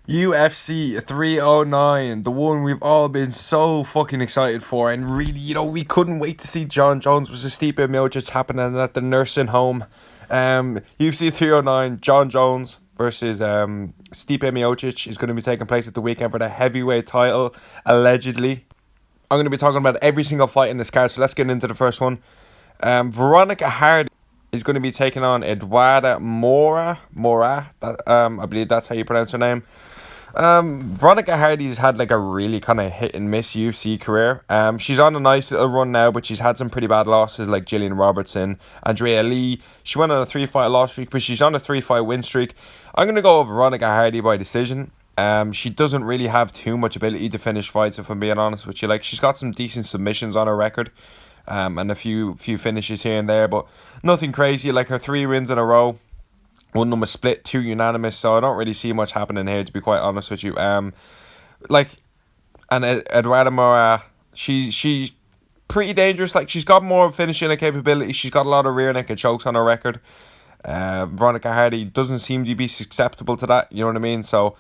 UFC 309, the one we've all been so fucking excited for, and really, we couldn't wait to see John Jones versus Stipe Miocic happening at the nursing home. UFC 309, John Jones versus Stipe Miocic is going to be taking place at the weekend for the heavyweight title, allegedly. I'm going to be talking about every single fight in this card, so let's get into the first one. Veronica Hardy is going to be taking on Eduarda Mora. I believe that's how you pronounce her name. Veronica Hardy's had like a really kind of hit and miss UFC career. She's on a nice little run now, but she's had some pretty bad losses like Gillian Robertson, Andrea Lee. She went on a 3-fight loss streak, but she's on a 3-fight win streak. I'm gonna go with Veronica Hardy by decision. She doesn't really have too much ability to finish fights, if I'm being honest with you. Like, she's got some decent submissions on her record, and a few finishes here and there, but nothing crazy. Like, her 3 wins in a row. One of them was split, 2 unanimous, so I don't really see much happening here, to be quite honest with you. Eduarda Mora, she's pretty dangerous. Like, she's got more finishing capability. She's got a lot of rear naked chokes on her record. Veronica Hardy doesn't seem to be susceptible to that, you know what I mean? So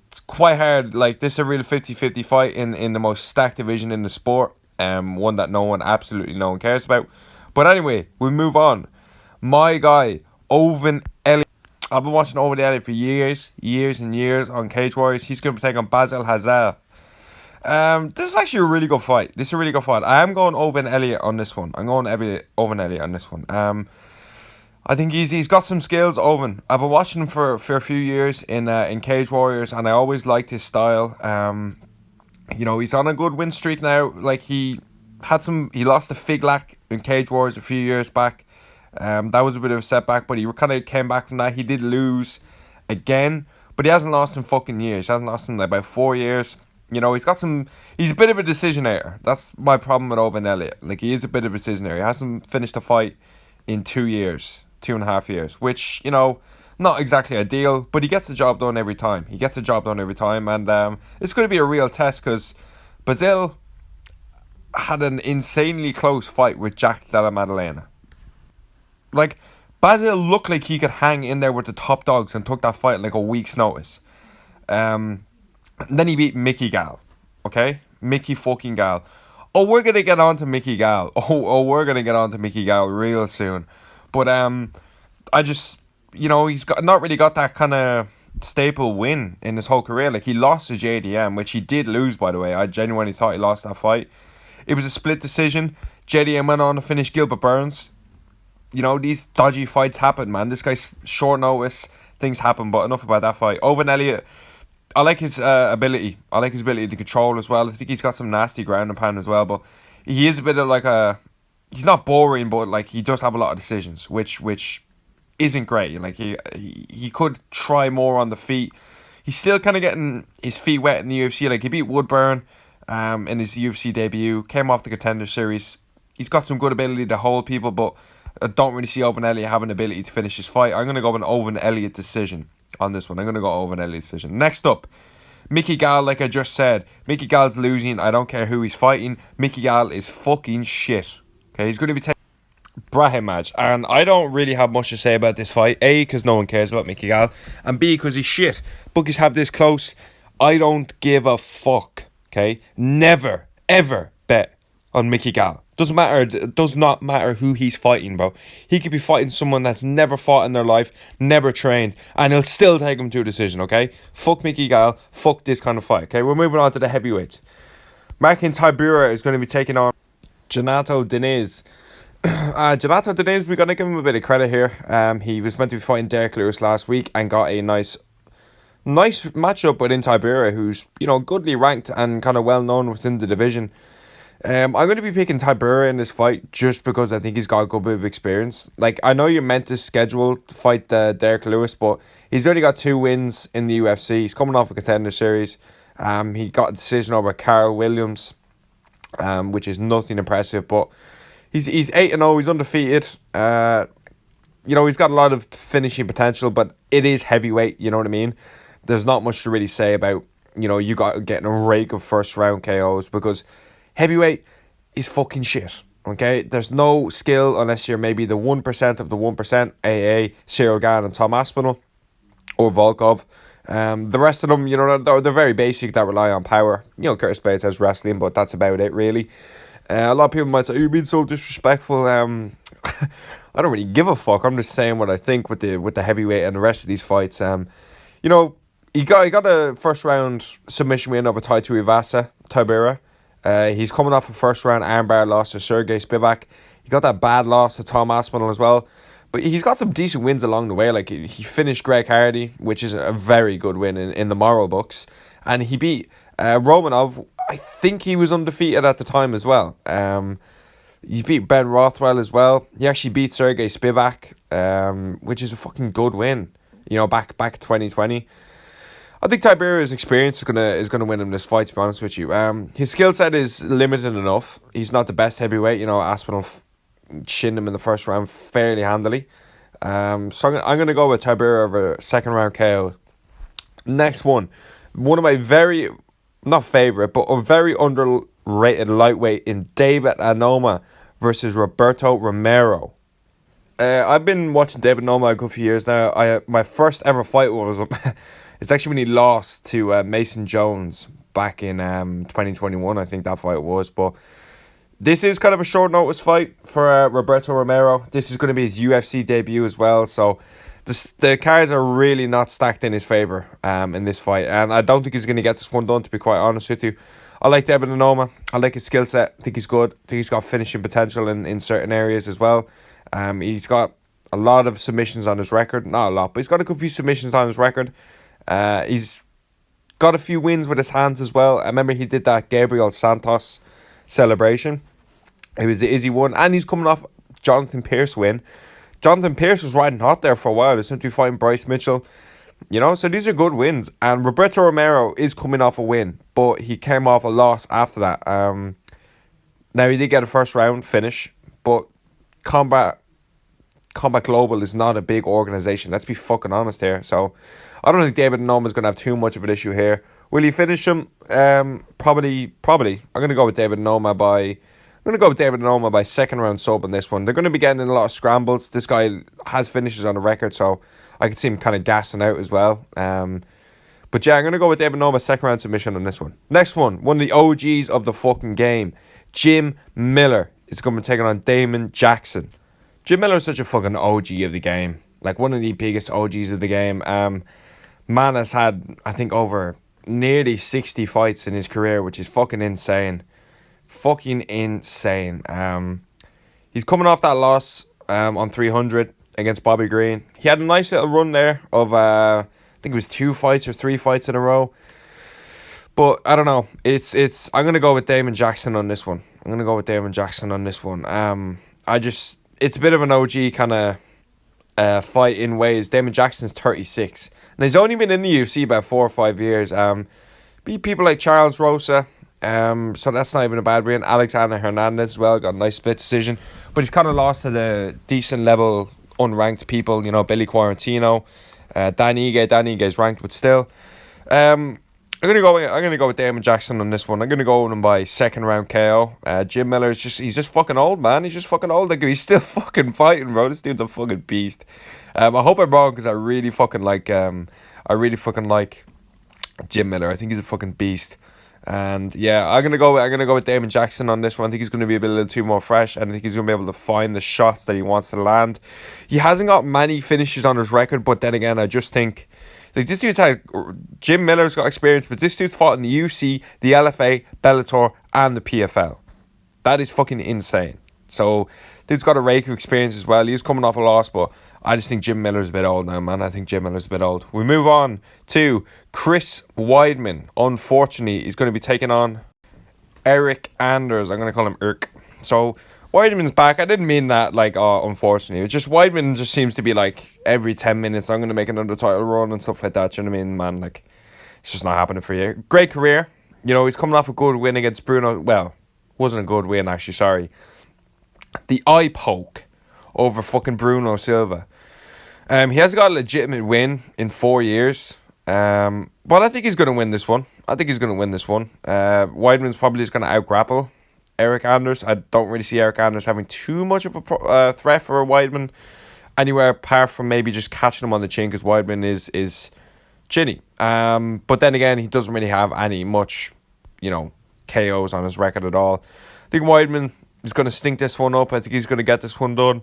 it's quite hard. Like, this is a real 50-50 fight in the most stacked division in the sport. One that absolutely no one cares about. But anyway, we move on. My guy, Owen Elliott. I've been watching Owen Elliott for years and years on Cage Warriors. He's going to be taking on Basil Hazal. This is actually a really good fight. I am going Owen Elliott on this one. Owen Elliott on this one. I think he's got some skills, Owen. I've been watching him for a few years in Cage Warriors, and I always liked his style. He's on a good win streak now. Like, he lost to Figlak in Cage Warriors a few years back. That was a bit of a setback, but he kind of came back from that. He did lose again, but he hasn't lost in fucking years. He hasn't lost in like about 4 years. He's a bit of a decisionator. That's my problem with Owen Elliott. Like, he is a bit of a decisionator. He hasn't finished a fight in 2 years, 2.5 years, which, not exactly ideal, but he gets the job done every time. And it's going to be a real test because Basil had an insanely close fight with Jack Della Maddalena. Like, Basil looked like he could hang in there with the top dogs and took that fight like a week's notice. And then he beat Mickey Gall. Okay? Mickey fucking Gall. Oh, we're going to get on to Mickey Gall. We're going to get on to Mickey Gall real soon. But I just, he's not really got that kind of staple win in his whole career. Like, he lost to JDM, which he did lose, by the way. I genuinely thought he lost that fight. It was a split decision. JDM went on to finish Gilbert Burns. These dodgy fights happen, man. This guy's short notice. Things happen, but enough about that fight. Owen Elliott, I like his ability. I like his ability to control as well. I think he's got some nasty ground and pound as well, but he is a bit of like he's not boring, but like, he does have a lot of decisions, which isn't great. Like, he could try more on the feet. He's still kind of getting his feet wet in the UFC. Like, he beat Woodburn in his UFC debut, came off the Contender Series. He's got some good ability to hold people, but I don't really see Owen Elliott having the ability to finish his fight. I'm going to go with an Owen Elliott decision on this one. Owen Elliott decision. Next up, Mickey Gall, like I just said. Mickey Gall's losing. I don't care who he's fighting. Mickey Gall is fucking shit. Okay, he's going to be taking Brahim match. And I don't really have much to say about this fight. A, because no one cares about Mickey Gall. And B, because he's shit. Bookies have this close. I don't give a fuck. Okay? Never, ever bet on Mickey Gall. Does not matter who he's fighting, bro. He could be fighting someone that's never fought in their life, never trained, and he'll still take him to a decision, okay? Fuck Mickey Gall. Fuck this kind of fight, okay? We're moving on to the heavyweights. Markin Tybura is going to be taking on Renato Diniz. Renato Diniz, we're going to give him a bit of credit here. He was meant to be fighting Derek Lewis last week and got a nice matchup within Tybura, who's, goodly ranked and kind of well known within the division. I'm going to be picking Tybura in this fight just because I think he's got a good bit of experience. Like, I know you're meant to schedule to fight Derek Lewis, but he's already got 2 wins in the UFC. He's coming off a Contender Series. He got a decision over Carl Williams, which is nothing impressive, but he's 8-0. He's undefeated. He's got a lot of finishing potential, but it is heavyweight, you know what I mean? There's not much to really say about, you got getting a rake of first round KOs because heavyweight is fucking shit, okay? There's no skill unless you're maybe the 1% of the 1%, AA, Cyril Gane and Tom Aspinall, or Volkov. The rest of them, you know, they're very basic, that rely on power. You know, Curtis Blades has wrestling, but that's about it, really. A lot of people might say, you're being so disrespectful. I don't really give a fuck. I'm just saying what I think with the heavyweight and the rest of these fights. You know, he got a first round submission win over Tybura. He's coming off a first round armbar loss to Sergey Spivak. He got that bad loss to Tom Aspinall as well. But he's got some decent wins along the way. Like, he finished Greg Hardy, which is a very good win in the moral books. And he beat Romanov. I think he was undefeated at the time as well. He beat Ben Rothwell as well. He actually beat Sergey Spivak, which is a fucking good win. You know, back 2020. I think Tiberia's experience is gonna win him this fight, to be honest with you. His skill set is limited enough. He's not the best heavyweight. You know, Aspinall shinned him in the first round fairly handily. So I'm gonna go with Tiberia over second round KO. Next one of my not favorite, but a very underrated lightweight in David Anoma versus Roberto Romero. I've been watching David Anoma a good few years now. My first ever fight was it's actually when he lost to Mason Jones back in 2021. I think that fight was, but this is kind of a short notice fight for Roberto Romero. This is going to be his UFC debut as well, so the cards are really not stacked in his favour in this fight, and I don't think he's going to get this one done, to be quite honest with you. I like David Anoma. I like his skill set. I think he's good. I think he's got finishing potential in certain areas as well. He's got a lot of submissions on his record. Not a lot, but he's got a good few submissions on his record. He's got a few wins with his hands as well. I remember he did that Gabriel Santos celebration. It was the Izzy one, and he's coming off Jonathan Pierce win. Jonathan Pierce was riding hot there for a while. He seemed to be fighting Bryce Mitchell. You know, so these are good wins. And Roberto Romero is coming off a win, but he came off a loss after that. Now, he did get a first round finish, but Combat Global is not a big organisation. Let's be fucking honest here. So, I don't think David Anoma is going to have too much of an issue here. Will he finish him? Probably. I'm going to go with David Anoma by second round sub on this one. They're going to be getting in a lot of scrambles. This guy has finishes on the record, so I could see him kind of gassing out as well. But yeah, I'm going to go with David Anoma second round submission on this one. Next one of the OGs of the fucking game. Jim Miller is going to be taking on Damon Jackson. Jim Miller is such a fucking OG of the game. Like, one of the biggest OGs of the game. Man has had, I think, over nearly 60 fights in his career, which is fucking insane. Fucking insane. He's coming off that loss on 300 against Bobby Green. He had a nice little run there of I think it was 2 fights or 3 fights in a row. But I don't know. I'm gonna go with Damon Jackson on this one. It's a bit of an OG kind of fight in ways. Damon Jackson's 36, and he's only been in the UFC about 4 or 5 years. Beat people like Charles Rosa. So that's not even a bad win. Alexander Hernandez as well got a nice split decision, but he's kind of lost to the decent level unranked people. You know, Billy Quarantino, Dan Ige. Dan Ige is ranked, but still. I'm gonna go with Damon Jackson on this one. I'm gonna go with him by second round KO. Jim Miller is he's just fucking old, man. He's just fucking old. Like, he's still fucking fighting, bro. This dude's a fucking beast. I hope I'm wrong, because I really fucking like Jim Miller. I think he's a fucking beast. And yeah, I'm gonna go with Damon Jackson on this one. I think he's gonna be a little too more fresh, and I think he's gonna be able to find the shots that he wants to land. He hasn't got many finishes on his record, but then again, I just think, like, this dude's Jim Miller's got experience, but this dude's fought in the UFC, the LFA, Bellator, and the PFL. That is fucking insane. So, dude's got a rake of experience as well. He's coming off a loss, but I just think Jim Miller's a bit old now, man. I think Jim Miller's a bit old. We move on to Chris Weidman. Unfortunately, he's going to be taking on Eric Anders. I'm going to call him Irk. So, Weidman's back. I didn't mean that, like, unfortunately. It's just Weidman just seems to be like, every 10 minutes, I'm going to make another title run and stuff like that. Do you know what I mean, man? Like, it's just not happening for you. Great career. You know, he's coming off a good win against Bruno. Well, wasn't a good win, actually, sorry. The eye poke over fucking Bruno Silva. He has got a legitimate win in 4 years. But I think he's going to win this one. Weidman's probably just going to out-grapple Eric Anders. I don't really see Eric Anders having too much of a threat for Weidman anywhere apart from maybe just catching him on the chin, because Weidman is chinny. But then again, he doesn't really have any much, KOs on his record at all. I think Weidman is going to stink this one up. I think he's going to get this one done.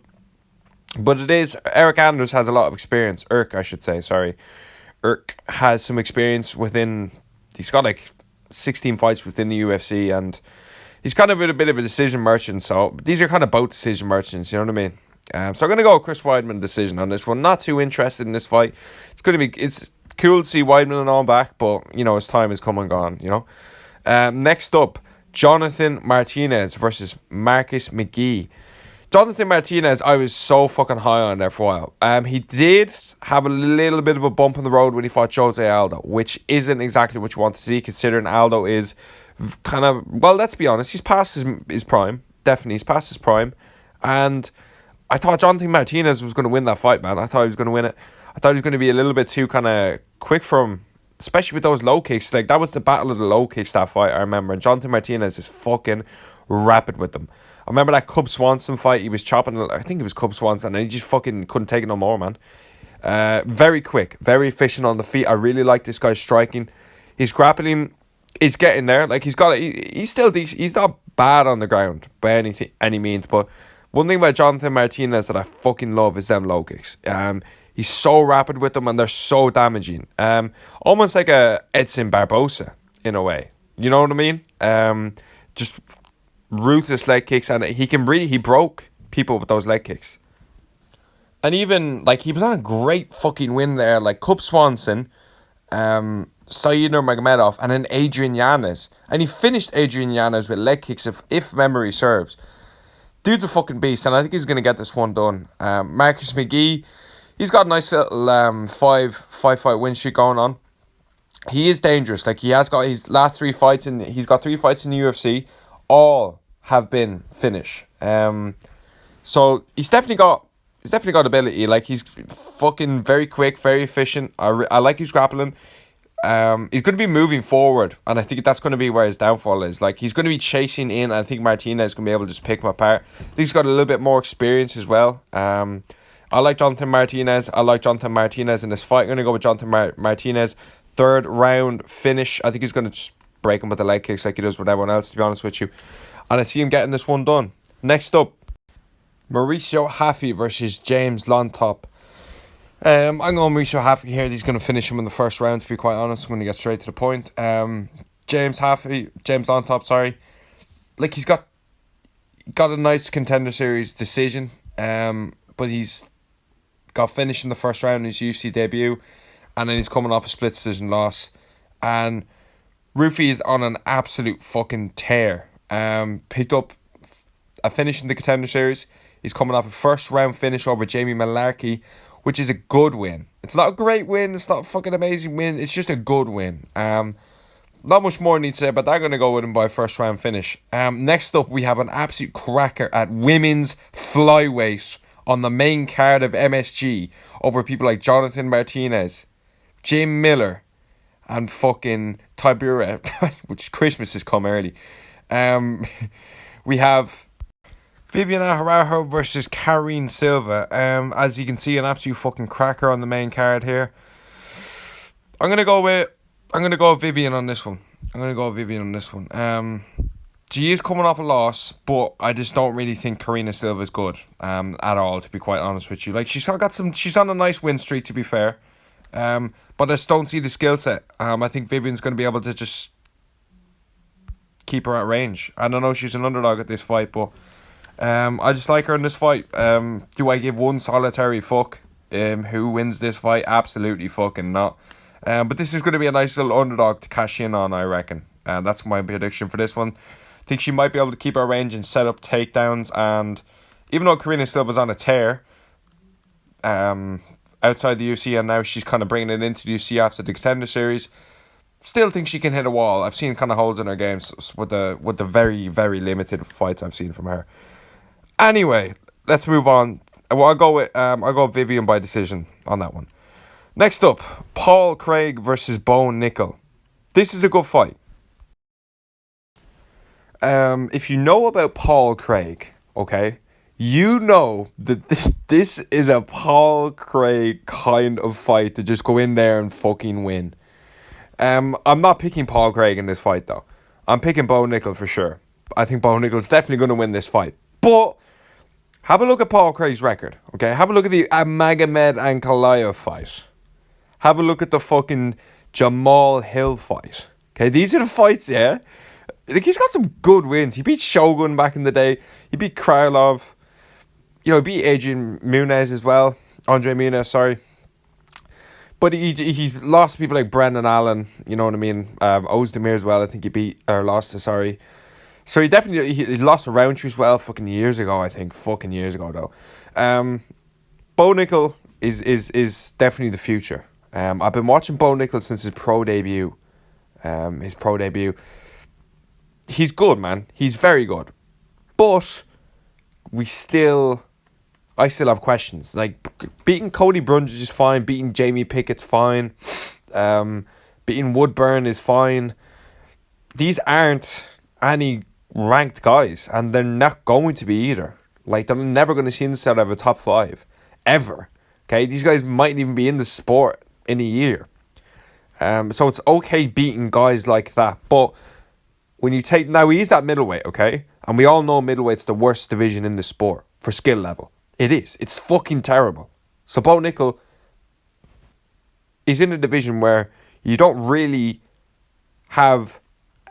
But Eric Anders has a lot of experience. I should say, sorry. Has some experience he's got like 16 fights within the UFC, and he's kind of a bit of a decision merchant. So these are kind of both decision merchants, you know what I mean? So I'm going to go with Chris Weidman decision on this one. Not too interested in this fight. It's cool to see Weidman and all back, but, his time has come and gone, Next up, Jonathan Martinez versus Marcus McGee. Jonathan Martinez, I was so fucking high on there for a while. He did have a little bit of a bump in the road when he fought Jose Aldo, which isn't exactly what you want to see, considering Aldo is kind of, well, let's be honest, he's past his prime. Definitely, he's past his prime. And I thought Jonathan Martinez was going to win that fight, man. I thought he was going to win it. I thought he was going to be a little bit too kind of quick for him, especially with those low kicks. Like, that was the battle of the low kicks, that fight, I remember. And Jonathan Martinez is fucking rapid with them. I remember that Cub Swanson fight. He was chopping, I think it was Cub Swanson, and he just fucking couldn't take it no more, man. Very quick, very efficient on the feet. I really like this guy's striking. His grappling is getting there. Like, he's still decent. He's not bad on the ground by any means. But one thing about Jonathan Martinez that I fucking love is them low kicks. He's so rapid with them, and they're so damaging. Almost like a Edson Barbosa in a way. You know what I mean? Just ruthless leg kicks, and he broke people with those leg kicks. And even, like, he was on a great fucking win there, like Cub Swanson, Said Nurmagomedov, and then Adrian Yanez. And he finished Adrian Yanez with leg kicks, if memory serves. Dude's a fucking beast, and I think he's going to get this one done. Marcus McGee, he's got a nice little five-fight win streak going on. He is dangerous. Like, he has got his last 3 fights, and he's got 3 fights in the UFC. All have been finish. So he's definitely got ability. Like, he's fucking very quick, very efficient. I like his grappling. He's going to be moving forward, and I think that's going to be where his downfall is. Like, he's going to be chasing in. I think Martinez is going to be able to just pick him apart. I think he's got a little bit more experience as well. I like Jonathan Martinez. In this fight. I'm going to go with Jonathan Martinez. 3rd round finish. I think he's going to just break him with the leg kicks like he does with everyone else, to be honest with you. And I see him getting this one done. Next up, Mauricio Haffey versus James Lontop. I'm going Mauricio Haffey here. He's going to finish him in the first round, to be quite honest. I'm going to get straight to the point. James Lontop, sorry. Like, he's got a nice Contender Series decision. But he's got finished in the first round in his UFC debut. And then he's coming off a split decision loss. And Rufy is on an absolute fucking tear. Picked up a finish in the Contender Series. He's coming off a first round finish over Jamie Malarkey, which is a good win. It's not a great win. It's not a fucking amazing win. It's just a good win. Not much more needs to say, but they're going to go with him by first round finish. Next up, we have an absolute cracker at women's flyweight on the main card of MSG over people like Jonathan Martinez, Jim Miller, and fucking Tibura, which Christmas has come early. We have Viviana Araujo versus Karine Silva. As you can see, an absolute fucking cracker on the main card here. I'm gonna go with Vivian on this one. She is coming off a loss, but I just don't really think Karina Silva is good at all, to be quite honest with you. Like, she's on a nice win streak, to be fair. But I just don't see the skill set. I think Vivian's going to be able to just keep her at range. I don't know, she's an underdog at this fight, but I just like her in this fight. Do I give one solitary fuck who wins this fight? Absolutely fucking not. But this is going to be a nice little underdog to cash in on, I reckon. That's my prediction for this one. I think she might be able to keep her range and set up takedowns. And even though Karina Silva's on a tear outside the UFC, and now she's kind of bringing it into the UFC after the Contender Series, still think she can hit a wall. I've seen kind of holes in her games with the very, very limited fights I've seen from her. Anyway, let's move on. Well, I'll go Vivian by decision on that one. Next up, Paul Craig versus Bo Nickel. This is a good fight. If you know about Paul Craig, okay, You know that this is a Paul Craig kind of fight to just go in there and fucking win. I'm not picking Paul Craig in this fight though. I'm picking Bo Nickel for sure. I think Bo Nickel's definitely going to win this fight. But have a look at Paul Craig's record, okay? Have a look at the Magomed Ankalaev fight. Have a look at the fucking Jamal Hill fight. Okay, these are the fights, yeah? Like, he's got some good wins. He beat Shogun back in the day. He beat Krylov. You know, he beat Adrian Muniz as well. Andre Muniz, sorry. But he's lost to people like Brendan Allen. You know what I mean? Ozdemir as well. I think he beat, or lost to, sorry. So he lost a Roundtree as well fucking years ago, I think. Fucking years ago, though. Bo Nickel is definitely the future. I've been watching Bo Nickel since his pro debut. He's good, man. He's very good. But I still have questions. Like, beating Cody Brundage is fine. Beating Jamie Pickett's fine. Beating Woodburn is fine. These aren't any ranked guys, and they're not going to be either. Like, they're never going to see inside of a top 5 ever. Okay, these guys mightn't even be in the sport in a year. So it's okay beating guys like that, but when you take now, he's at middleweight, okay, and we all know middleweight's the worst division in the sport for skill level. It is. It's fucking terrible. So Bo Nickel is in a division where you don't really have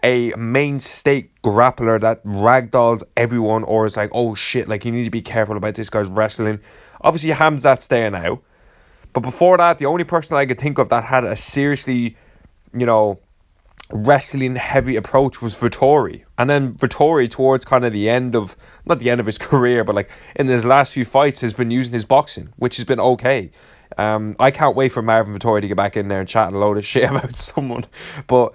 a main state grappler that ragdolls everyone, or is like, oh shit, like, you need to be careful about this guy's wrestling. Obviously, Hamzat's there now. But before that, the only person I could think of that had a seriously, wrestling heavy approach was Vettori. And then Vettori, towards kind of the end of, not the end of his career, but like in his last few fights, has been using his boxing, which has been okay. I can't wait for Marvin Vettori to get back in there and chat a load of shit about someone. But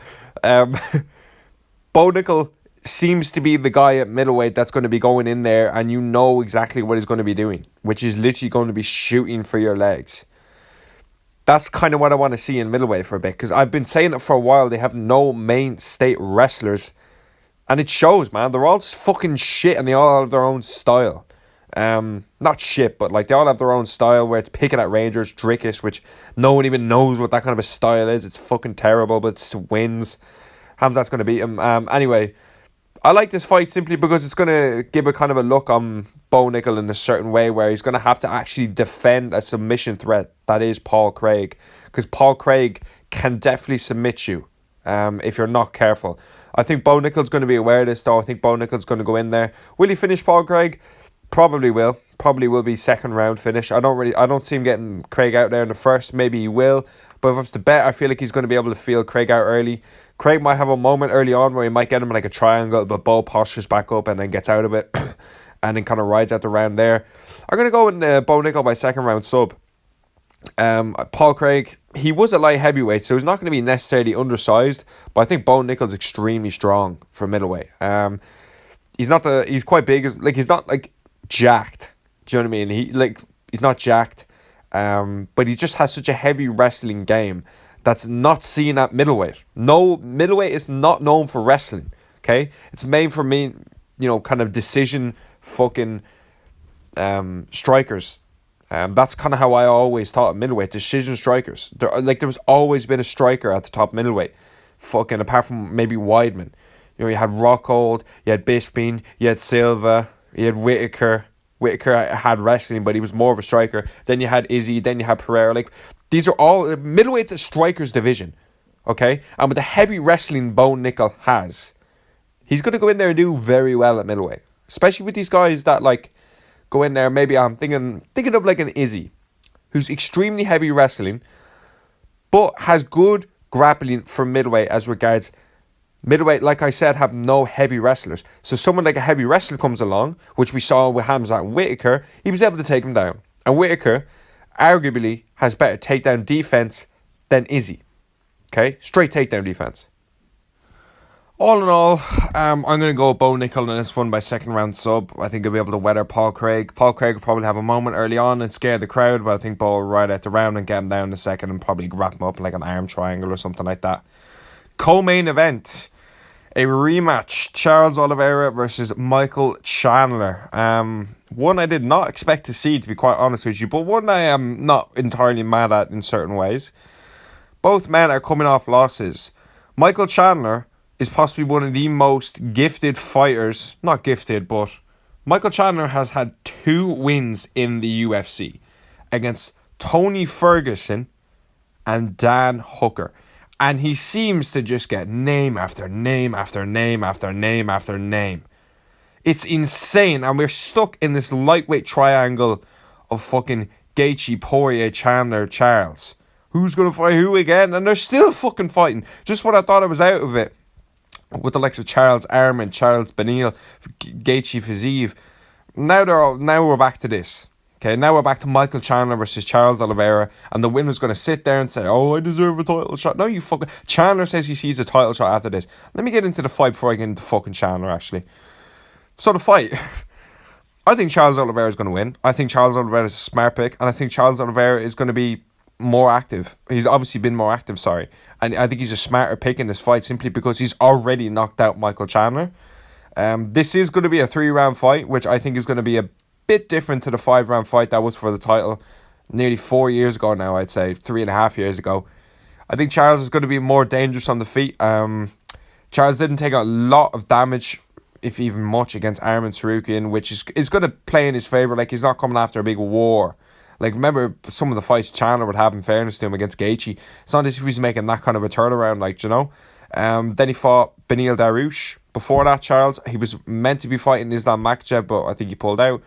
Bo Nickel seems to be the guy at middleweight that's going to be going in there, and you know exactly what he's going to be doing, which is literally going to be shooting for your legs. That's kind of what I want to see in middleweight for a bit, because I've been saying it for a while. They have no main state wrestlers, and it shows, man. They're all just fucking shit, and they all have their own style. Not shit, but like, they all have their own style, where it's picking at Rangers, Drickish, which no one even knows what that kind of a style is. It's fucking terrible, but it wins. Hamzat's going to beat him. Anyway, I like this fight simply because it's going to give a kind of a look on Bo Nickel in a certain way, where he's going to have to actually defend a submission threat that is Paul Craig, because Paul Craig can definitely submit you if you're not careful. I think Bo Nickel's going to be aware of this, though. I think Bo Nickel's going to go in there. Will he finish Paul Craig? Probably will. Probably will be second round finish. I don't see him getting Craig out there in the first. Maybe he will. But if it's to bet, I feel like he's going to be able to feel Craig out early. Craig might have a moment early on where he might get him like a triangle, but Bo postures back up and then gets out of it and then kind of rides out the round there. I'm going to go with Bo Nickel by second round sub. Paul Craig, he was a light heavyweight, so he's not going to be necessarily undersized, but I think Bo Nickel's extremely strong for middleweight. He's quite big, he's not like jacked. Do you know what I mean? He's not jacked. But he just has such a heavy wrestling game that's not seen at middleweight. No, middleweight is not known for wrestling. Okay, it's made for me, kind of decision fucking strikers. That's kind of how I always thought of middleweight, decision strikers. There was always been a striker at the top middleweight. Fucking apart from maybe Weidman. You had Rockhold, you had Bisping, you had Silva, you had Whitaker. Whitaker had wrestling, but he was more of a striker. Then you had Izzy, then you had Pereira. Like, these are all... Middleweight's a striker's division, okay? And with the heavy wrestling Bo Nickel has, he's going to go in there and do very well at middleweight. Especially with these guys that, like, go in there. Maybe I'm thinking of, like, an Izzy, who's extremely heavy wrestling, but has good grappling for middleweight as regards... Middleweight, like I said, have no heavy wrestlers. So someone like a heavy wrestler comes along, which we saw with Hamzat and Whitaker, he was able to take him down. And Whitaker, arguably, has better takedown defense than Izzy. Okay? Straight takedown defense. All in all, I'm going to go with Bo Nickel in this one by second round sub. I think he'll be able to weather Paul Craig. Paul Craig will probably have a moment early on and scare the crowd, but I think Bo will ride out the round and get him down in a second and probably wrap him up like an arm triangle or something like that. Co-main event. A rematch, Charles Oliveira versus Michael Chandler. One I did not expect to see, to be quite honest with you, but one I am not entirely mad at in certain ways. Both men are coming off losses. Michael Chandler is possibly one of the most gifted fighters. Not gifted, but Michael Chandler has had 2 wins in the UFC against Tony Ferguson and Dan Hooker. And he seems to just get name after name after name after name after name. It's insane. And we're stuck in this lightweight triangle of fucking Gaethje, Poirier, Chandler, Charles. Who's going to fight who again? And they're still fucking fighting. Just when I thought I was out of it, with the likes of Charles Arman, Charles Beneil, Gaethje, Fiziev. Now we're back to this. Okay, now we're back to Michael Chandler versus Charles Oliveira, and the winner's going to sit there and say, "Oh, I deserve a title shot." No, you fucking... Chandler says he sees a title shot after this. Let me get into the fight before I get into fucking Chandler, actually. So the fight... I think Charles Oliveira is going to win. I think Charles Oliveira is a smart pick, and I think Charles Oliveira is going to be more active. He's obviously been more active, sorry. And I think he's a smarter pick in this fight simply because he's already knocked out Michael Chandler. This is going to be a 3-round fight, which I think is going to be a bit different to the 5-round fight that was for the title nearly 4 years ago now, I'd say 3.5 years ago. I think Charles is going to be more dangerous on the feet. Charles didn't take a lot of damage, if even much, against Arman Tsarukyan, which is going to play in his favour. Like, he's not coming after a big war. Like, remember some of the fights Chandler would have, in fairness to him, against Gaethje. It's not as if he's making that kind of a turnaround, like, you know. Then he fought Beneil Dariush. Before that, Charles, he was meant to be fighting Islam Makhachev, but I think he pulled out.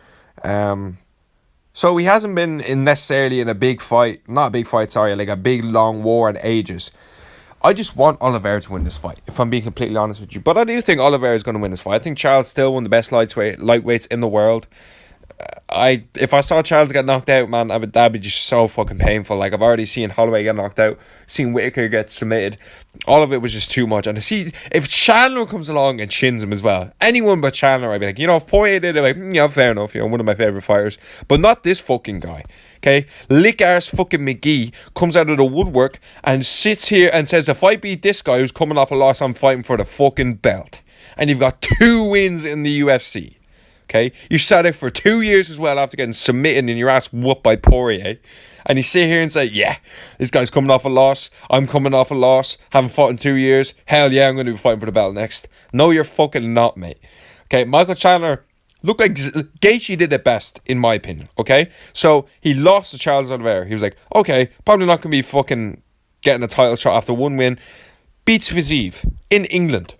So he hasn't been necessarily in a big fight. Not a big fight, sorry. Like a big, long war in ages. I just want Oliveira to win this fight, if I'm being completely honest with you. But I do think Oliveira is going to win this fight. I think Charles is still one of the best lightweights in the world. If I saw Charles get knocked out, man, that'd be just so fucking painful. Like, I've already seen Holloway get knocked out, seen Whittaker get submitted. All of it was just too much. And to see if Chandler comes along and chins him as well, anyone but Chandler, I'd be like, you know, if Poirier did it, like, yeah, fair enough, you know, one of my favourite fighters. But not this fucking guy, okay? Lick arse fucking McGee comes out of the woodwork and sits here and says, if I beat this guy who's coming off a loss, I'm fighting for the fucking belt. And you've got 2 wins in the UFC. Okay, you sat out for 2 years as well after getting submitted and your ass whooped by Poirier, and you sit here and say, yeah, this guy's coming off a loss, I'm coming off a loss, haven't fought in 2 years, hell yeah, I'm going to be fighting for the belt next. No, you're fucking not, mate. Okay, Michael Chandler looked like Gaethje did it best, in my opinion, okay? So he lost to Charles Oliveira. He was like, okay, probably not going to be fucking getting a title shot after 1 win. Beats Fiziev in England.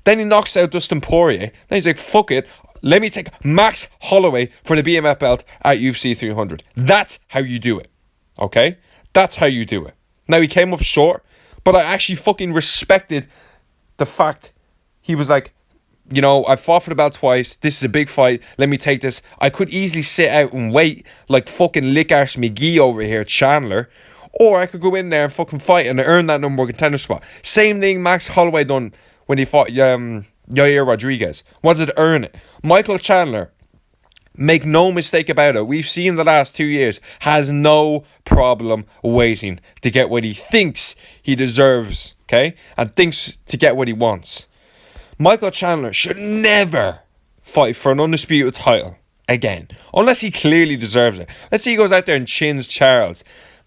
Then he knocks out Dustin Poirier. Then he's like, fuck it, let me take Max Holloway for the BMF belt at UFC 300. That's how you do it. Okay? That's how you do it. Now, he came up short, but I actually fucking respected the fact he was like, you know, I fought for the belt twice. This is a big fight. Let me take this. I could easily sit out and wait like fucking Lick Arse McGee over here, Chandler. Or I could go in there and fucking fight and earn that number 1 contender spot. Same thing Max Holloway done when he fought Yair Rodriguez. Wanted to earn it. Michael Chandler, make no mistake about it, we've seen the last 2 years, has no problem waiting to get what he thinks he deserves, okay? And thinks to get what he wants. Michael Chandler should never fight for an undisputed title again. Unless he clearly deserves it. Let's say he goes out there and chins Charles.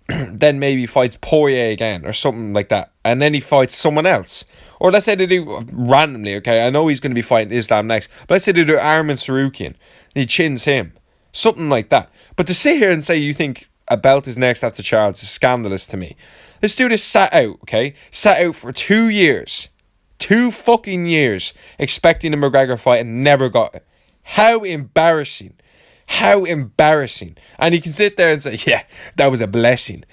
Then maybe fights Poirier again or something like that, and then he fights someone else. Or let's say they do randomly, okay, I know he's going to be fighting Islam next, but let's say they do Arman Tsarukyan and he chins him, something like that. But to sit here and say you think a belt is next after Charles is scandalous to me. This dude is sat out for 2 years, 2 fucking years, expecting a McGregor fight and never got it. How embarrassing. How embarrassing. And he can sit there and say, yeah, that was a blessing.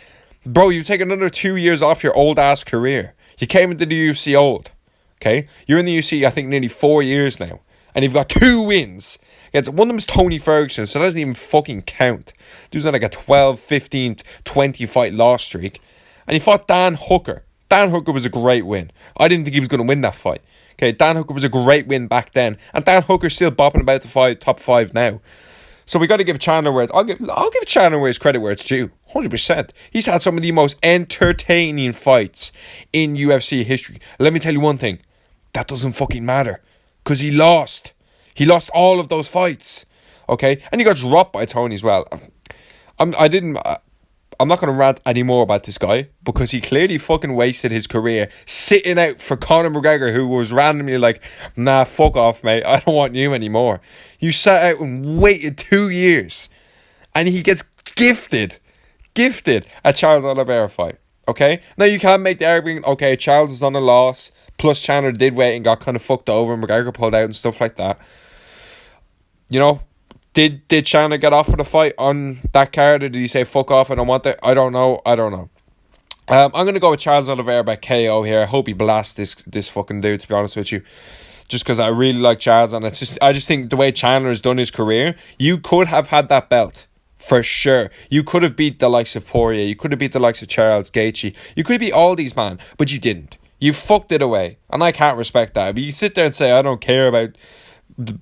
Bro, you take another 2 years off your old ass career. You came into the UFC old. Okay? You're in the UFC, I think, nearly 4 years now. And you've got 2 wins. One of them is Tony Ferguson, so that doesn't even fucking count. Dude's on like a 12, 15, 20 fight loss streak. And he fought Dan Hooker. Dan Hooker was a great win. I didn't think he was going to win that fight. Okay, Dan Hooker was a great win back then. And Dan Hooker's still bopping about the top 5 now. So we got to give Chandler where I'll give Chandler where his credit where it's due. 100%. He's had some of the most entertaining fights in UFC history. Let me tell you one thing. That doesn't fucking matter. Because he lost. He lost all of those fights. Okay? And he got dropped by Tony as well. I'm not going to rant anymore about this guy because he clearly fucking wasted his career sitting out for Conor McGregor, who was randomly like, nah, fuck off, mate. I don't want you anymore. You sat out and waited 2 years and he gets gifted a Charles Oliveira fight. Okay? Now you can make the argument, okay, Charles is on a loss, plus Chandler did wait and got kind of fucked over and McGregor pulled out and stuff like that. You know, Did Chandler get off for the fight on that card, or did he say fuck off, I don't want it? I don't know. I'm gonna go with Charles Oliveira by KO here. I hope he blasts this fucking dude, to be honest with you. Just because I really like Charles, and I just think the way Chandler has done his career, you could have had that belt. For sure. You could have beat the likes of Poirier. You could have beat the likes of Charles, Gaethje. You could have beat all these men, but you didn't. You fucked it away. And I can't respect that. But you sit there and say, I don't care about,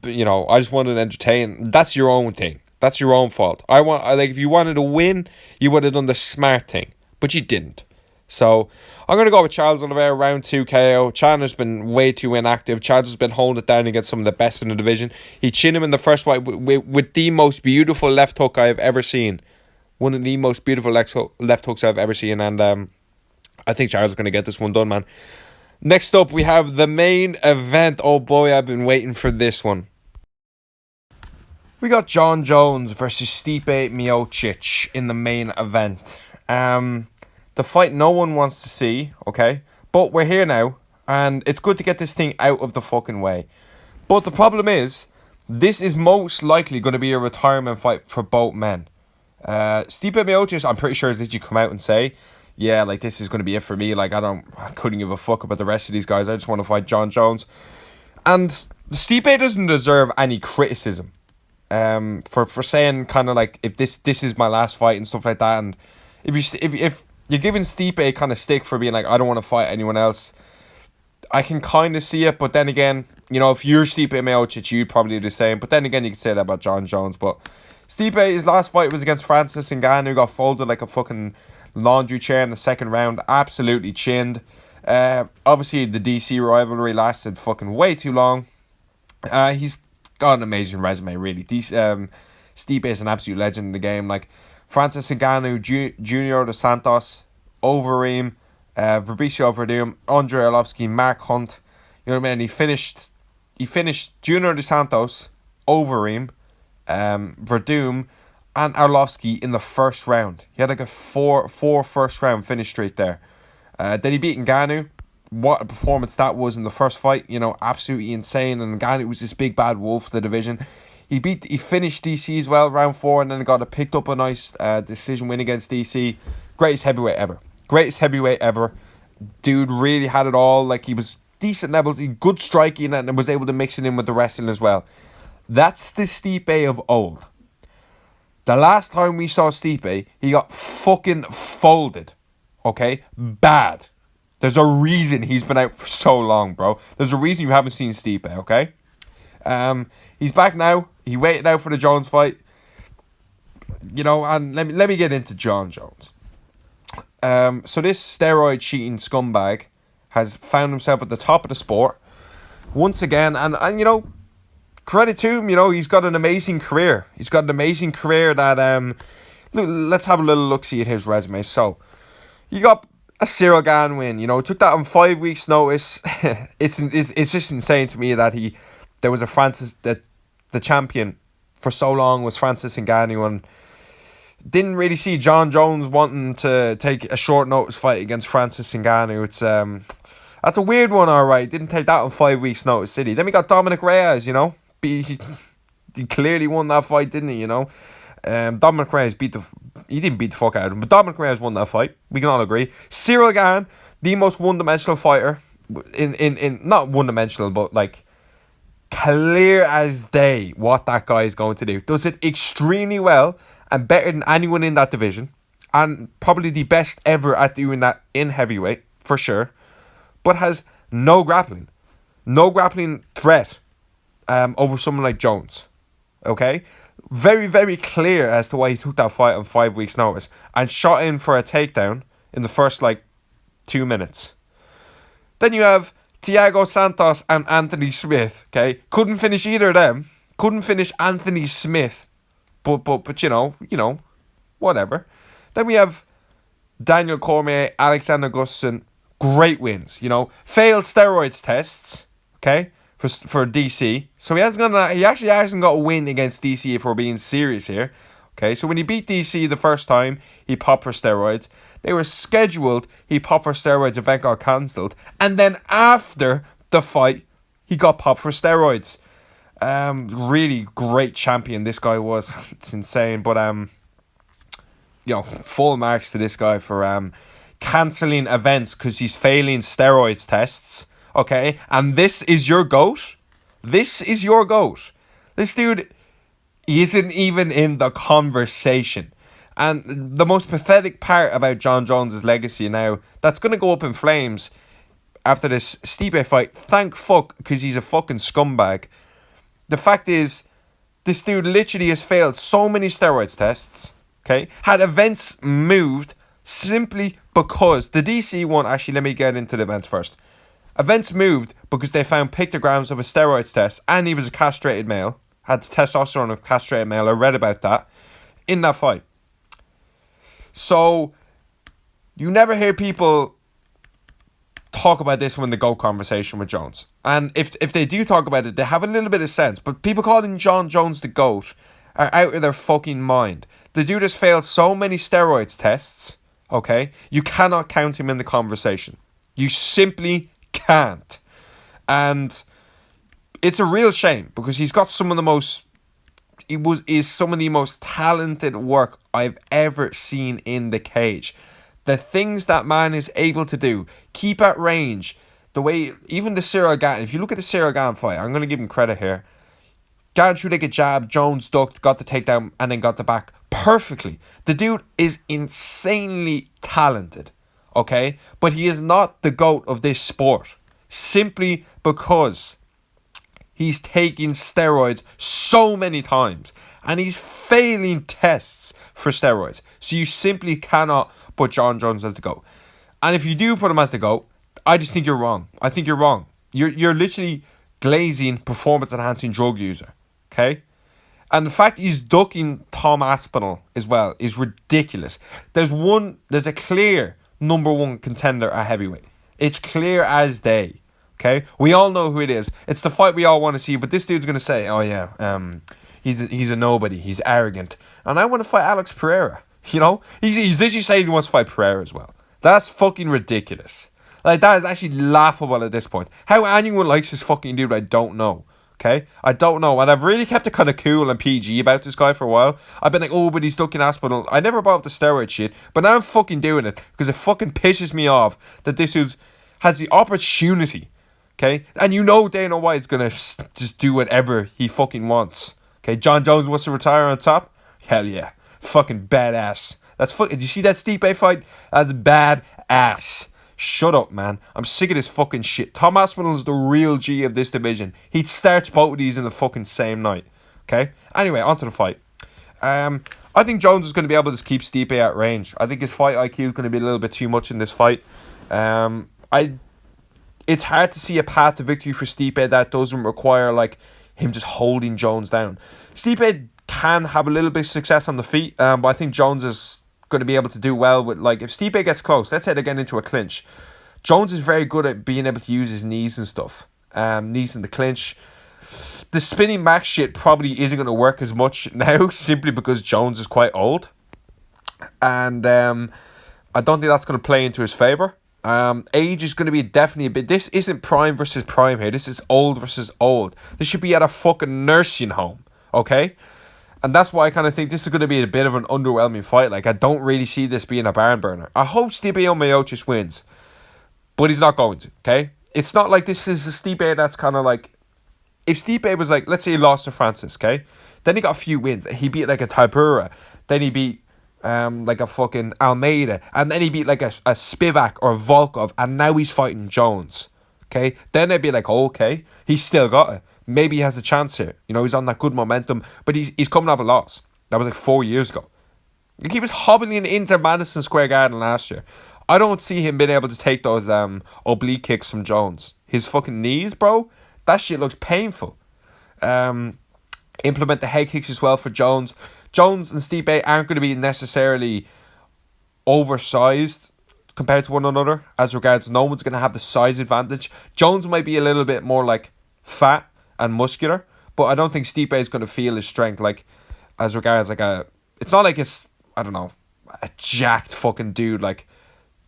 you know, I just wanted to entertain. That's your own thing. That's your own fault. If you wanted to win, you would have done the smart thing. But you didn't. So, I'm going to go with Charles Oliveira, round 2 KO. Chandler's been way too inactive. Charles has been holding it down against some of the best in the division. He chinned him in the first fight with the most beautiful left hook I have ever seen. One of the most beautiful left hooks I've ever seen. And I think Charles is going to get this one done, man. Next up, we have the main event. Oh boy, I've been waiting for this one. We got Jon Jones versus Stipe Miocic in the main event. The fight no one wants to see, okay? But we're here now, and it's good to get this thing out of the fucking way. But the problem is, this is most likely going to be a retirement fight for both men. Stipe Miocic, I'm pretty sure, has literally come out and say, yeah, like, this is going to be it for me. Like, I couldn't give a fuck about the rest of these guys. I just want to fight Jon Jones. And Stipe doesn't deserve any criticism for saying kind of like, if this is my last fight and stuff like that. And if you're giving Stipe a kind of stick for being like, I don't want to fight anyone else, I can kind of see it. But then again, you know, if you're Stipe Miocic, you'd probably do the same. But then again, you could say that about Jon Jones. But Stipe, his last fight was against Francis Ngannou, got folded like a fucking laundry chair in the second round. Absolutely chinned. Obviously, the DC rivalry lasted fucking way too long. He's got an amazing resume, really. Stipe is an absolute legend in the game. Like, Francis Ngannou, Junior Dos Santos, Overeem, Fabricio Verdum, Andre Arlovski, Mark Hunt. You know what I mean? He finished Junior Dos Santos, Overeem, Verdum, and Arlovski in the first round. He had like a four first round finish straight there. Then he beat Ngannou. What a performance that was in the first fight. You know, absolutely insane. And Ngannou was this big bad wolf of the division. He finished DC as well, round 4, and then picked up a nice decision win against DC. Greatest heavyweight ever. Dude really had it all. Like, he was decent level, good striking, and was able to mix it in with the wrestling as well. That's the Stipe of old. The last time we saw Stipe, he got fucking folded. Okay? Bad. There's a reason he's been out for so long, bro. There's a reason you haven't seen Stipe, okay? He's back now. He waited out for the Jones fight. You know, and let me get into Jon Jones. So this steroid cheating scumbag has found himself at the top of the sport once again, and you know, credit to him. You know, he's got an amazing career. He's got an amazing career that look, let's have a little look-see at his resume. So, he got a Cyril Gane win. You know, took that on 5 weeks' notice. It's just insane to me that there was a Francis, that the champion for so long was Francis Ngannou, and didn't really see Jon Jones wanting to take a short notice fight against Francis Ngannou. It's that's a weird one, all right. Didn't take that on 5 weeks' notice, did he? Then we got Dominic Reyes. You know, he clearly won that fight, didn't he? You know, Dominic Reyes he didn't beat the fuck out of him, but Dominic Reyes won that fight. We can all agree. Cyril Gane, the most one-dimensional fighter in not one-dimensional, but like clear as day what that guy is going to do. Does it extremely well and better than anyone in that division, and probably the best ever at doing that in heavyweight for sure, but has no grappling threat over someone like Jones. Okay, very, very clear as to why he took that fight on 5 weeks' notice and shot in for a takedown in the first 2 minutes. Then you have Thiago Santos and Anthony Smith, okay? Couldn't finish either of them. Couldn't finish Anthony Smith. But you know, whatever. Then we have Daniel Cormier, Alexander Gustafsson, great wins, you know. Failed steroids tests, okay, for DC. So he actually hasn't got a win against DC if we're being serious here. Okay, so when he beat DC the first time, he popped for steroids. They were scheduled, he popped for steroids, event got cancelled. And then after the fight, he got popped for steroids. Really great champion this guy was. It's insane. But, you know, full marks to this guy for cancelling events because he's failing steroids tests. Okay, and this is your GOAT? This is your GOAT. This dude isn't even in the conversation. And the most pathetic part about Jon Jones' legacy now, that's going to go up in flames after this Stipe fight. Thank fuck, because he's a fucking scumbag. The fact is, this dude literally has failed so many steroids tests, okay? Had events moved simply because the DC one, actually, let me get into the events first. Events moved because they found pictograms of a steroids test and he was a castrated male. Had testosterone of a castrated male. I read about that in that fight. So, you never hear people talk about this when they go conversation with Jones. And if they do talk about it, they have a little bit of sense. But people calling Jon Jones the GOAT are out of their fucking mind. The dude has failed so many steroids tests, okay? You cannot count him in the conversation. You simply can't. And it's a real shame because he's got some of the most... is some of the most talented work I've ever seen in the cage. The things that man is able to do, keep at range, the way, even the Cyril Gane, if you look at the Cyril Gane fight, I'm going to give him credit here. Gane threw like a jab, Jones ducked, got the takedown, and then got the back perfectly. The dude is insanely talented, okay? But he is not the GOAT of this sport, simply because he's taking steroids so many times and he's failing tests for steroids. So you simply cannot put Jon Jones as the GOAT. And if you do put him as the GOAT, I just think you're wrong. I think you're wrong. You're literally glazing performance enhancing drug user. Okay? And the fact he's ducking Tom Aspinall as well is ridiculous. There's a clear number one contender at heavyweight. It's clear as day. Okay, we all know who it is. It's the fight we all want to see. But this dude's gonna say, "Oh yeah, he's a nobody. He's arrogant." And I want to fight Alex Pereira. You know, he's literally saying he wants to fight Pereira as well. That's fucking ridiculous. Like, that is actually laughable at this point. How anyone likes this fucking dude, I don't know. Okay, I don't know. And I've really kept it kind of cool and PG about this guy for a while. I've been like, oh, but he's ducking Aspinall. I never brought up the steroid shit, but now I'm fucking doing it because it fucking pisses me off that this dude has the opportunity. Okay, and you know Dana White's gonna just do whatever he fucking wants. Okay, Jon Jones wants to retire on top. Hell yeah, fucking badass. That's fucking. Did you see that Stipe fight? That's badass. Shut up, man. I'm sick of this fucking shit. Tom Aspinall is the real G of this division. He starts both of these in the fucking same night. Okay. Anyway, on to the fight. I think Jones is going to be able to keep Stipe at range. I think his fight IQ is going to be a little bit too much in this fight. It's hard to see a path to victory for Stipe that doesn't require like him just holding Jones down. Stipe can have a little bit of success on the feet, but I think Jones is going to be able to do well with, like, if Stipe gets close, let's say they get into a clinch. Jones is very good at being able to use his knees and stuff. Knees in the clinch. The spinning back shit probably isn't going to work as much now, simply because Jones is quite old. And I don't think that's going to play into his favour. Age is going to be definitely a bit... This isn't prime versus prime here. This is old versus old. This should be at a fucking nursing home, okay? And that's why I kind of think this is going to be a bit of an underwhelming fight. Like, I don't really see this being a barn burner. I hope Stipe Miocic wins, but he's not going to, okay? It's not like this is a Stipe that's kind of like... If Stipe was like, let's say he lost to Francis, okay? Then he got a few wins. He beat like a Tybura. Then he beat like a fucking Almeida. And then he beat like a Spivak or Volkov. And now he's fighting Jones, okay? Then they'd be like, oh, okay, he's still got it. Maybe he has a chance here. You know, he's on that good momentum. But he's coming off a loss. That was like 4 years ago. Like, he was hobbling into Madison Square Garden last year. I don't see him being able to take those oblique kicks from Jones. his fucking knees, bro, that shit looks painful. Implement the head kicks as well for Jones. Jones and Stipe aren't going to be necessarily oversized compared to one another as regards no one's going to have the size advantage. Jones might be a little bit more like fat and muscular, but I don't think Stipe is going to feel his strength like as regards like a, it's not like it's, I don't know, a jacked fucking dude. Like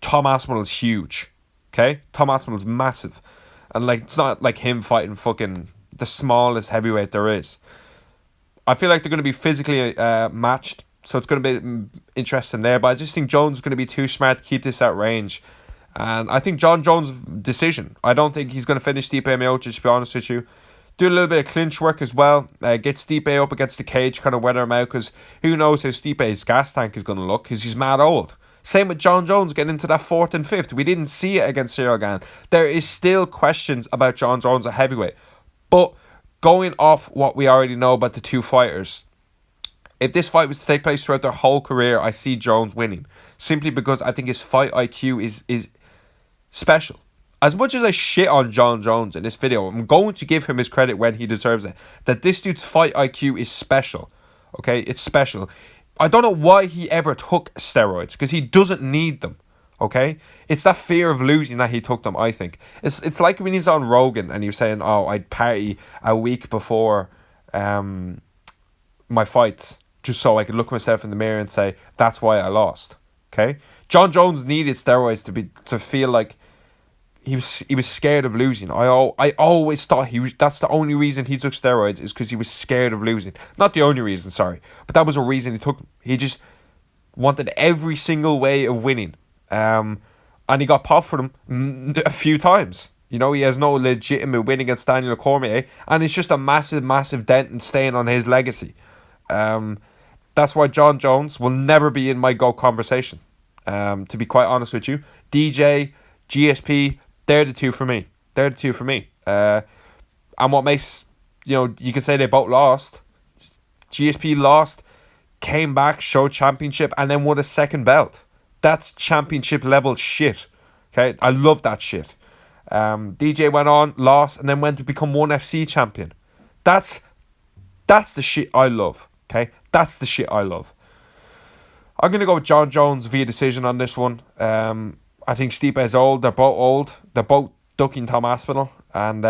Tom Aspinall's huge, okay? Tom Aspinall's massive, and like it's not like him fighting fucking the smallest heavyweight there is. I feel like they're going to be physically matched, so it's going to be interesting there. But I just think Jones is going to be too smart to keep this at range. And I think John Jones' decision. I don't think he's going to finish Stipe Miocic, to be honest with you. Do a little bit of clinch work as well. Get Stipe up against the cage, kind of weather him out, because who knows how Stipe's gas tank is going to look, because he's mad old. Same with John Jones getting into that 4th and 5th. We didn't see it against Ciryl Gane. There is still questions about John Jones at heavyweight. But going off what we already know about the two fighters, if this fight was to take place throughout their whole career, I see Jones winning. Simply because I think his fight IQ is special. As much as I shit on John Jones in this video, I'm going to give him his credit when he deserves it. That this dude's fight IQ is special. Okay, it's special. I don't know why he ever took steroids, because he doesn't need them. Okay, it's that fear of losing that he took them. I think it's like when he's on Rogan and he was saying, "Oh, I'd party a week before my fights just so I could look myself in the mirror and say that's why I lost." Okay, John Jones needed steroids to feel like he was scared of losing. I always thought that's the only reason he took steroids, is because he was scared of losing. Not the only reason, sorry, but that was a reason he took them. He just wanted every single way of winning. And he got popped for them a few times. You know, he has no legitimate win against Daniel Cormier, and it's just a massive dent and stain on his legacy. That's why John Jones will never be in my GOAT conversation. To be quite honest with you, DJ, GSP, they're the two for me. And what makes, you can say they both lost. GSP lost, came back, showed championship, and then won a second belt. That's championship level shit. Okay, I love that shit. DJ went on, lost, and then went to become ONE FC champion. That's the shit I love. Okay, that's the shit I love. I'm gonna go with John Jones via decision on this one. I think Stipe is old. They're both old. They're both ducking Tom Aspinall, and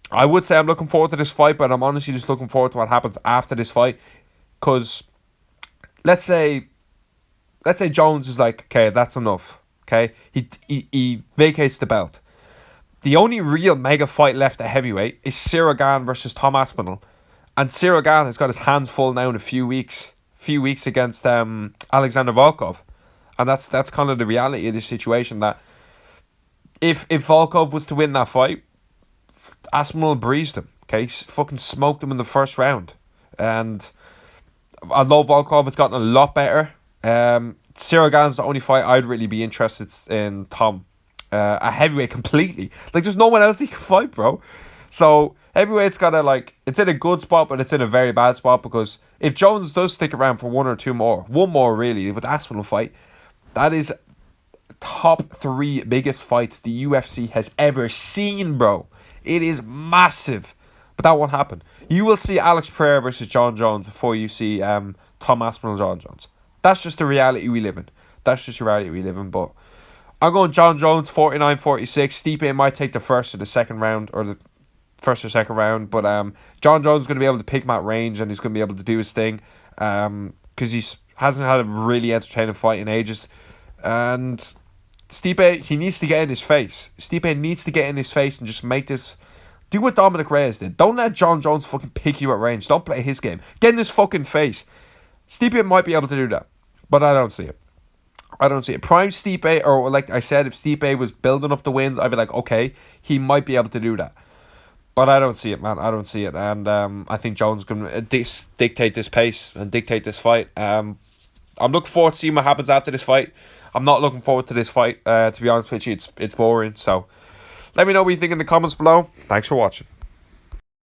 I would say I'm looking forward to this fight, but I'm honestly just looking forward to what happens after this fight. Because let's say Jones is like, okay, that's enough. Okay, he vacates the belt. The only real mega fight left at heavyweight is Ciryl Gane versus Tom Aspinall, and Ciryl Gane has got his hands full now in a few weeks against Alexander Volkov, and that's kind of the reality of this situation. That if Volkov was to win that fight, Aspinall breezed him. Okay, fucking smoked him in the first round, and although Volkov has gotten a lot better, Ciryl Gane's the only fight I'd really be interested in Tom. A heavyweight completely. Like, there's no one else he can fight, bro. So heavyweight's gotta, like, it's in a good spot, but it's in a very bad spot, because if Jones does stick around for one more really, with the Aspinall fight, that is top 3 biggest fights the UFC has ever seen, bro. It is massive. But that won't happen. You will see Alex Pereira versus John Jones before you see Tom Aspinall and John Jones. That's just the reality we live in. But I'm going John Jones 49-46. Stipe might take the first or the second round, or the first or second round. But John Jones is going to be able to pick him at range, and he's going to be able to do his thing. Because he hasn't had a really entertaining fight in ages. And Stipe, he needs to get in his face. Stipe needs to get in his face and just make this... Do what Dominic Reyes did. Don't let John Jones fucking pick you at range. Don't play his game. Get in his fucking face. Stipe might be able to do that, but I don't see it. Prime Stipe, or like I said, if Stipe was building up the wins, I'd be like, okay, he might be able to do that. But I don't see it, man. I don't see it. And I think Jones can dictate this pace and dictate this fight. I'm looking forward to seeing what happens after this fight. I'm not looking forward to this fight. To be honest with you, it's boring. So let me know what you think in the comments below. Thanks for watching.